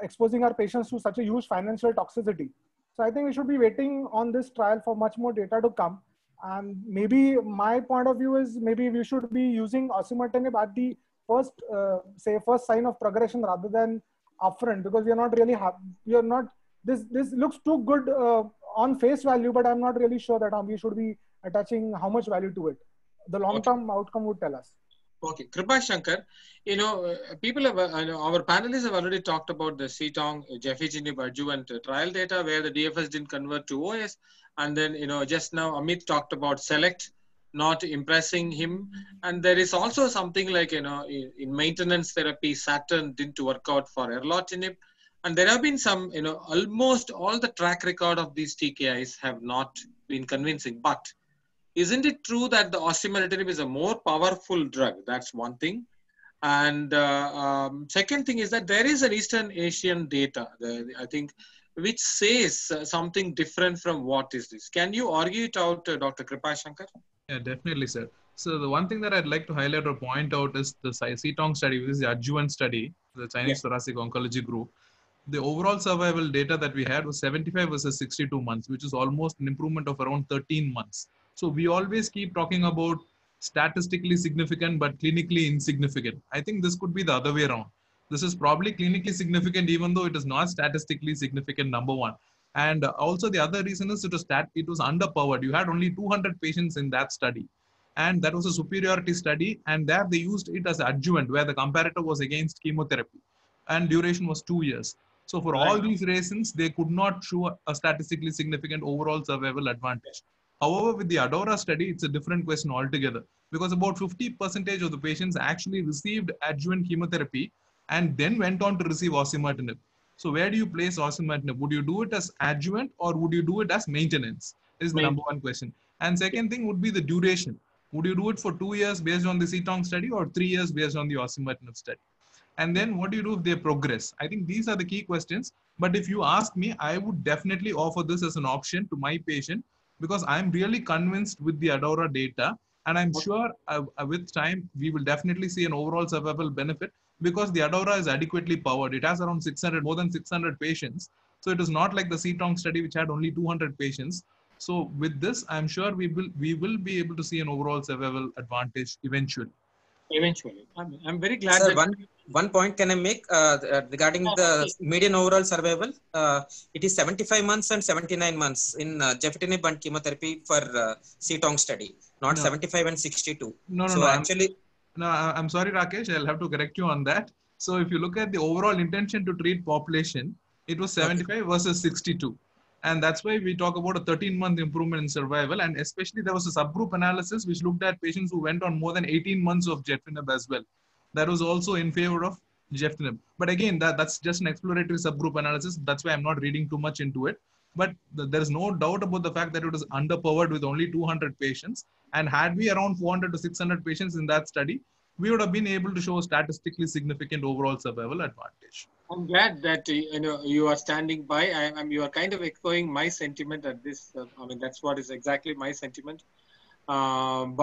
exposing our patients to such a huge financial toxicity? So I think we should be waiting on this trial for much more data to come. And maybe my point of view is, maybe we should be using osimertinib at the first sign of progression rather than upfront, because we are not really this looks too good on face value, but I'm not really sure that we should be attaching how much value to it. The long-term outcome would tell us. Okay, Kripa Shankar, people have, our panelists have already talked about the CTONG gefitinib adjuvant trial data where the DFS didn't convert to OS, and then just now Amit talked about SELECT not impressing him, and there is also something like in maintenance therapy, Saturn didn't work out for erlotinib, and there have been some almost all the track record of these TKIs have not been convincing, but isn't it true that the osimertinib is a more powerful drug? That's one thing. And second thing is that there is an Eastern Asian data, I think, which says something different from what is this. Can you argue it out, Dr. Kripa Shankar? Yeah, definitely, sir. So the one thing that I'd like to highlight or point out is the CTONG study, which is the adjuvant study, the Chinese Thoracic Oncology Group. The overall survival data that we had was 75 versus 62 months, which is almost an improvement of around 13 months. So we always keep talking about statistically significant but clinically insignificant. I think this could be the other way around. This is probably clinically significant even though it is not statistically significant, number one. And also the other reason is it was underpowered. You had only 200 patients in that study. And that was a superiority study. And there they used it as adjuvant where the comparator was against chemotherapy. And duration was 2 years. So for all these reasons, they could not show a statistically significant overall survival advantage. However, with the ADAURA study, it's a different question altogether, because about 50% of the patients actually received adjuvant chemotherapy and then went on to receive osimertinib. So where do you place osimertinib? Would you do it as adjuvant or would you do it as maintenance? Is the number one question. And second thing would be the duration. Would you do it for 2 years based on the CTONG study or 3 years based on the osimertinib study? And then what do you do if they progress? I think these are the key questions. But if you ask me, I would definitely offer this as an option to my patient, because I'm really convinced with the ADAURA data, and I'm sure with time, we will definitely see an overall survival benefit because the ADAURA is adequately powered. It has around more than 600 patients. So it is not like the CTONG study, which had only 200 patients. So with this, I'm sure we will be able to see an overall survival advantage eventually. Eventually, I'm very glad. Sir, that one point can I make regarding the median overall survival? It is 75 months and 79 months in gefitinib and chemotherapy for CTONG study, not 75 and 62. No. Actually, I'm sorry, Rakesh. I'll have to correct you on that. So if you look at the overall intention to treat population, it was 75 versus 62. And that's why we talk about a 13-month improvement in survival. And especially there was a subgroup analysis which looked at patients who went on more than 18 months of gefitinib as well. That was also in favor of gefitinib. But again, that's just an exploratory subgroup analysis. That's why I'm not reading too much into it. But there's no doubt about the fact that it was underpowered with only 200 patients. And had we around 400 to 600 patients in that study, we would have been able to show a statistically significant overall survival advantage. I'm glad that you are standing by. You are kind of echoing my sentiment at this. I mean, that's what is exactly my sentiment. The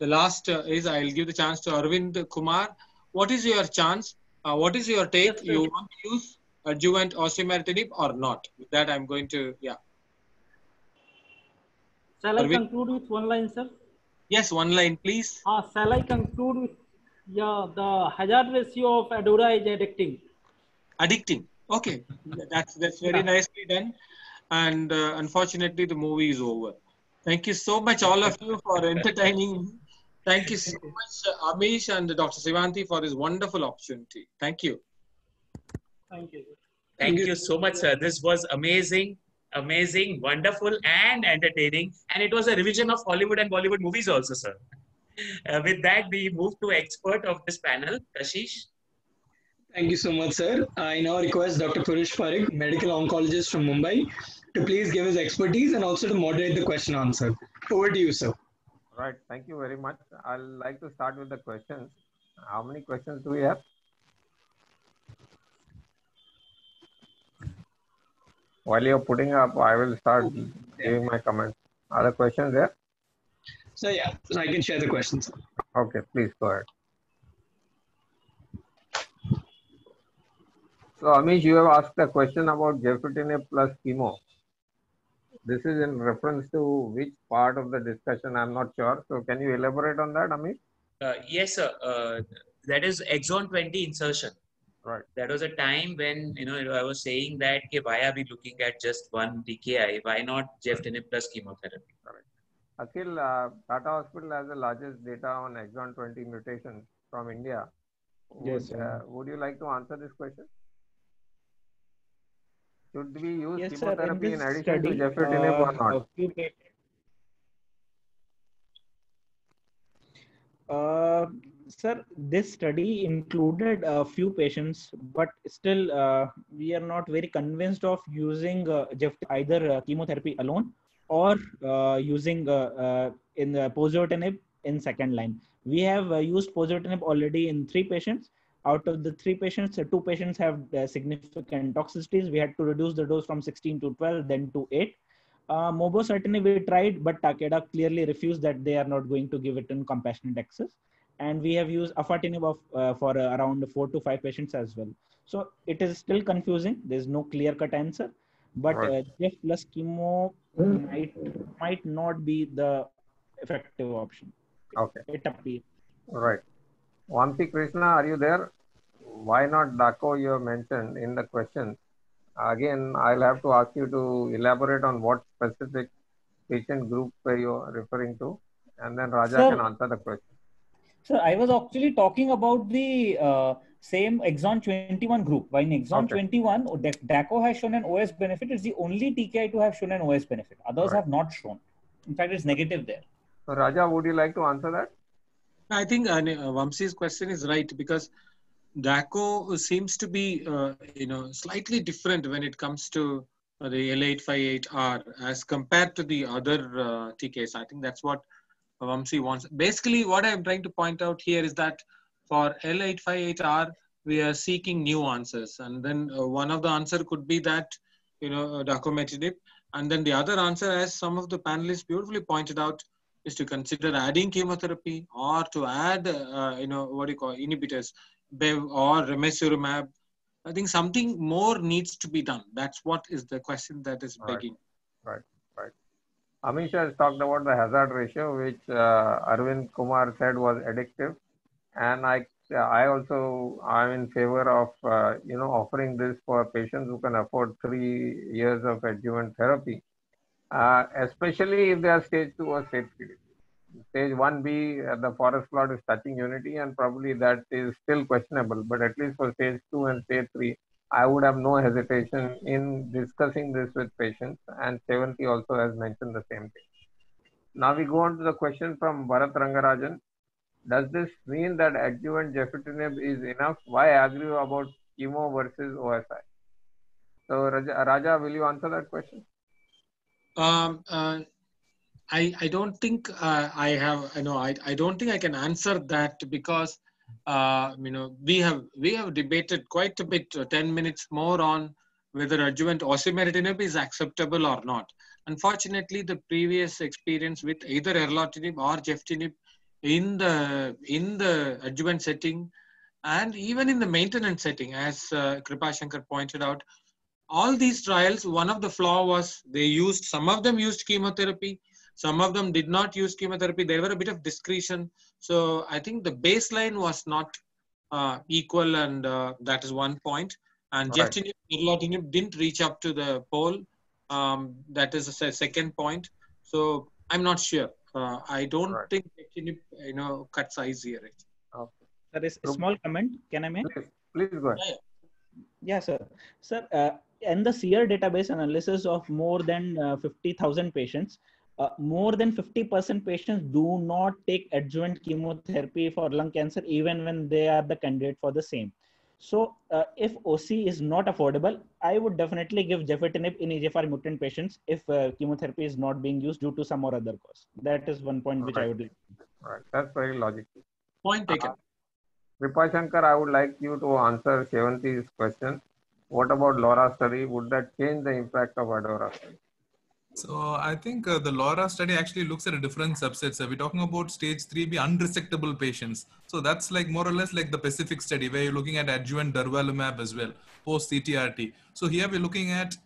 last is I'll give the chance to Arvind Kumar. What is your chance? What is your take? Yes, you want to use adjuvant osimertinib or not? With that, I'm going to Shall I conclude with one line, sir? Yes, one line, please. Shall I conclude with the hazard ratio of ADAURA is addicting. Addicting. Okay, that's very nicely done. And unfortunately, the movie is over. Thank you so much, all of you, for entertaining. Thank you so much, Amish and Dr. Sivanti, for this wonderful opportunity. Thank you. Thank you. Thank you so much, sir. This was amazing, wonderful, and entertaining. And it was a revision of Hollywood and Bollywood movies also, sir. With that, we move to expert of this panel, Kashish. Thank you so much, sir. I now request Dr. Purush Parekh, medical oncologist from Mumbai, to please give his expertise and also to moderate the question answer. Over to you, sir. Right. Thank you very much. I'd like to start with the questions. How many questions do we have? While you're putting up, I will start giving my comments. Are there questions there? So yeah, so I can share the questions. Okay, please go ahead. So Amish, you have asked a question about gefitinib plus chemo. This is in reference to which part of the discussion? I'm not sure. So can you elaborate on that, Amish? Yes, sir. That is exon 20 insertion. Right. That was a time when I was saying that why are we looking at just one TKI? Why not gefitinib plus chemotherapy? Correct. Akhil, Tata Hospital has the largest data on exon 20 mutations from India. Yes. Would you like to answer this question? Should we use Yes, chemotherapy sir, in addition to gefitinib or not? Sir, this study included a few patients, but still we are not very convinced of using either chemotherapy alone or using in pozotinib in second line. We have used pozotinib already in 3 patients. Out of the 3 patients, 2 patients have significant toxicities. We had to reduce the dose from 16 to 12, then to 8. Mobocertinib we tried, but Takeda clearly refused that they are not going to give it in compassionate access. And we have used afatinib for around 4 to 5 patients as well. So it is still confusing. There's no clear-cut answer. But Gef plus chemo might not be the effective option. Okay. It appears. Right. Vamsi Krishna, are you there? Why not DACO you have mentioned in the question? Again, I'll have to ask you to elaborate on what specific patient group you are referring to, and then Raja can answer the question. Sir, I was actually talking about the same exon 21 group. While in exon 21, DACO has shown an OS benefit. It's the only TKI to have shown an OS benefit. Others have not shown. In fact, it's negative there. So Raja, would you like to answer that? I think Vamsi's question is right, because DACO seems to be slightly different when it comes to the L858R as compared to the other TKs. I think that's what Vamsi wants. Basically, what I'm trying to point out here is that for L858R, we are seeking new answers. And then one of the answer could be that, dacometinib. And then the other answer, as some of the panelists beautifully pointed out, is to consider adding chemotherapy or to add, inhibitors, BEV or ramucirumab. I think something more needs to be done. That's what is the question that is begging. Right. Amish has talked about the hazard ratio, which Arvind Kumar said was addictive, and I also am in favor of offering this for patients who can afford 3 years of adjuvant therapy, especially if they are stage 2 or stage 3. Stage 1B, the forest plot is touching unity, and probably that is still questionable. But at least for stage 2 and stage 3, I would have no hesitation in discussing this with patients. And Sevanti also has mentioned the same thing. Now we go on to the question from Bharat Rangarajan. Does this mean that adjuvant gefitinib is enough? Why argue about chemo versus OSI? So Raja, will you answer that question? I don't think I don't think I can answer that because we have debated quite a bit 10 minutes more on whether adjuvant osimertinib is acceptable or not. Unfortunately, the previous experience with either erlotinib or gefitinib in the adjuvant setting and even in the maintenance setting, as Kripashankar pointed out, all these trials, one of the flaw was some of them used chemotherapy, some of them did not use chemotherapy. There were a bit of discretion. So I think the baseline was not equal, and that is one point. And gefitinib, erlotinib didn't reach up to the pole. That is a second point. So I'm not sure. I don't think gefitinib, cuts eyes here. Okay. There is a small comment. Can I make? Please go ahead. Yeah, sir. Sir, in the SEER database analysis of more than 50,000 patients, more than 50% patients do not take adjuvant chemotherapy for lung cancer, even when they are the candidate for the same. So if OC is not affordable, I would definitely give gefitinib in EGFR mutant patients if chemotherapy is not being used due to some or other cause. That is one point which I would like. Right. That's very logical. Point taken. Kripashankar, I would like you to answer Sevanti's question. What about LAURA study? Would that change the impact of ADAURA study? So I think the LAURA study actually looks at a different subset. We're talking about stage 3B unresectable patients. So that's like more or less like the Pacific study where you're looking at adjuvant durvalumab as well, post CTRT. So here we're looking at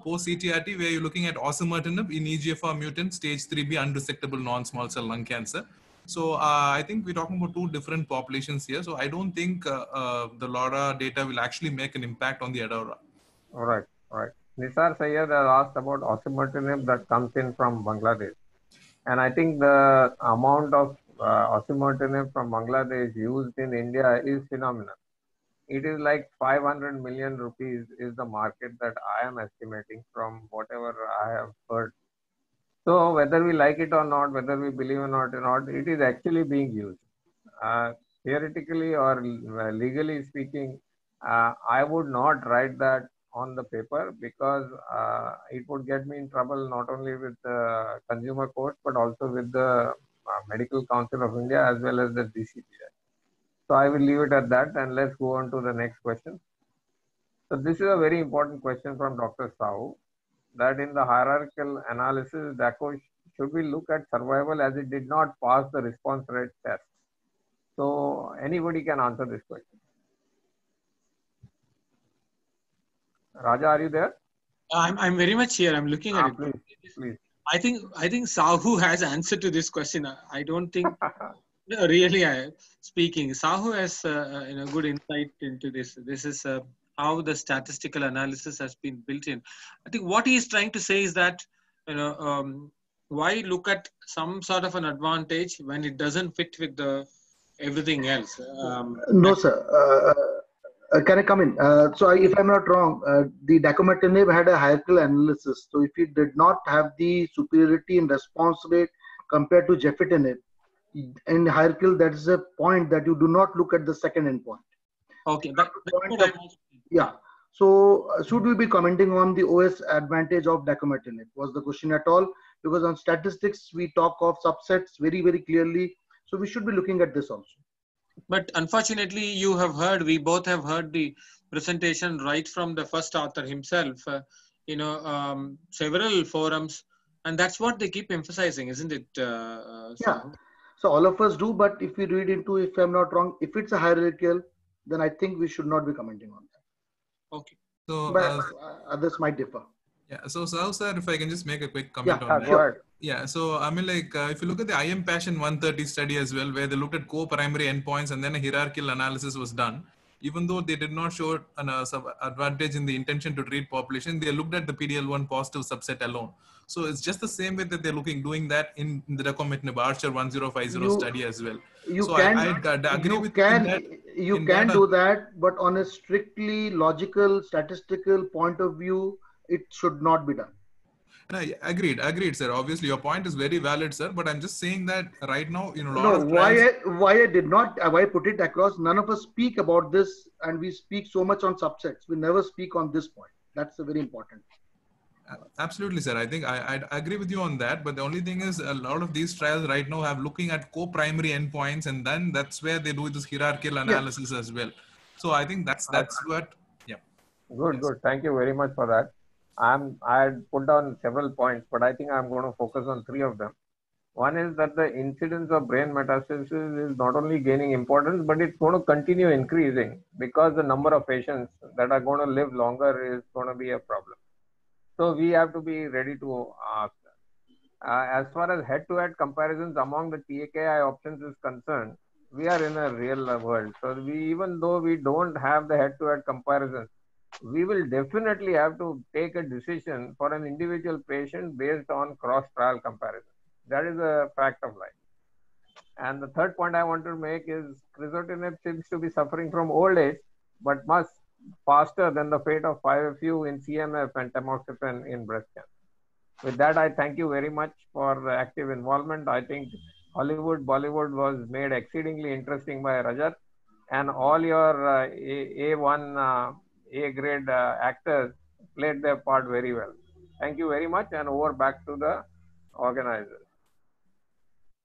post CTRT where you're looking at osimertinib in EGFR mutant stage 3B unresectable non-small cell lung cancer. So I think we're talking about two different populations here. So I don't think the LAURA data will actually make an impact on the ADAURA. All right. Nisar Sayyed has asked about osimertinib that comes in from Bangladesh. And I think the amount of osimertinib from Bangladesh used in India is phenomenal. It is like 500 million rupees is the market that I am estimating from whatever I have heard. So whether we like it or not, whether we believe or not, it is actually being used. Theoretically or legally speaking, I would not write that on the paper because it would get me in trouble not only with the consumer court but also with the Medical Council of India as well as the DCGI. So I will leave it at that and let's go on to the next question. So this is a very important question from Dr. Sahu, that in the hierarchical analysis, DACO, should we look at survival as it did not pass the response rate test? So anybody can answer this question. Raja, are you there? I'm very much here. I'm looking at it. Please. I think Sahu has answer to this question. I don't think really speaking. Sahu has good insight into this. This is how the statistical analysis has been built in. I think what he is trying to say is that why look at some sort of an advantage when it doesn't fit with the everything else? No, sir. Can I come in? So if I'm not wrong, the dacometinib had a hierarchical analysis. So if it did not have the superiority in response rate compared to gefitinib, in hierarchical, that is a point that you do not look at the second endpoint. Okay. Yeah. So should we be commenting on the OS advantage of dacometinib? Was the question at all? Because on statistics, we talk of subsets very, very clearly. So we should be looking at this also. But unfortunately, we both have heard the presentation right from the first author himself, several forums, and that's what they keep emphasizing, isn't it? Yeah. So all of us do, but if we read into, if I'm not wrong, if it's a hierarchical, then I think we should not be commenting on that. Okay. So but others might differ. Yeah. So, sir, if I can just make a quick comment on that. Sure. Yeah. So, I mean, like, if you look at the IM Passion 130 study as well, where they looked at co-primary endpoints and then a hierarchical analysis was done, even though they did not show an advantage in the intention to treat population, they looked at the PDL1 positive subset alone. So it's just the same way that they're doing that in the dacomitinib Archer 1050 study as well. You so can, I agree with you can do that, but on a strictly logical, statistical point of view, it should not be done. No, agreed, sir. Obviously, your point is very valid, sir. But I'm just saying that right now, why I put it across. None of us speak about this, and we speak so much on subsets. We never speak on this point. That's a very important. Absolutely, sir. I think I agree with you on that. But the only thing is, a lot of these trials right now have looking at co-primary endpoints, and then that's where they do this hierarchical analysis as well. So I think that's what. Yeah. Good. Thank you very much for that. I had put down several points, but I think I'm going to focus on 3 of them. One is that the incidence of brain metastasis is not only gaining importance, but it's going to continue increasing because the number of patients that are going to live longer is going to be a problem. So we have to be ready to ask. As far as head-to-head comparisons among the TKI options is concerned, we are in a real world. So even though we don't have the head-to-head comparisons, we will definitely have to take a decision for an individual patient based on cross-trial comparison. That is a fact of life. And the third point I want to make is crizotinib seems to be suffering from old age, but much faster than the fate of 5FU in CMF and tamoxifen in breast cancer. With that, I thank you very much for active involvement. I think Hollywood, Bollywood was made exceedingly interesting by Rajat, and all your A1 A-grade actors played their part very well. Thank you very much, and over back to the organizers.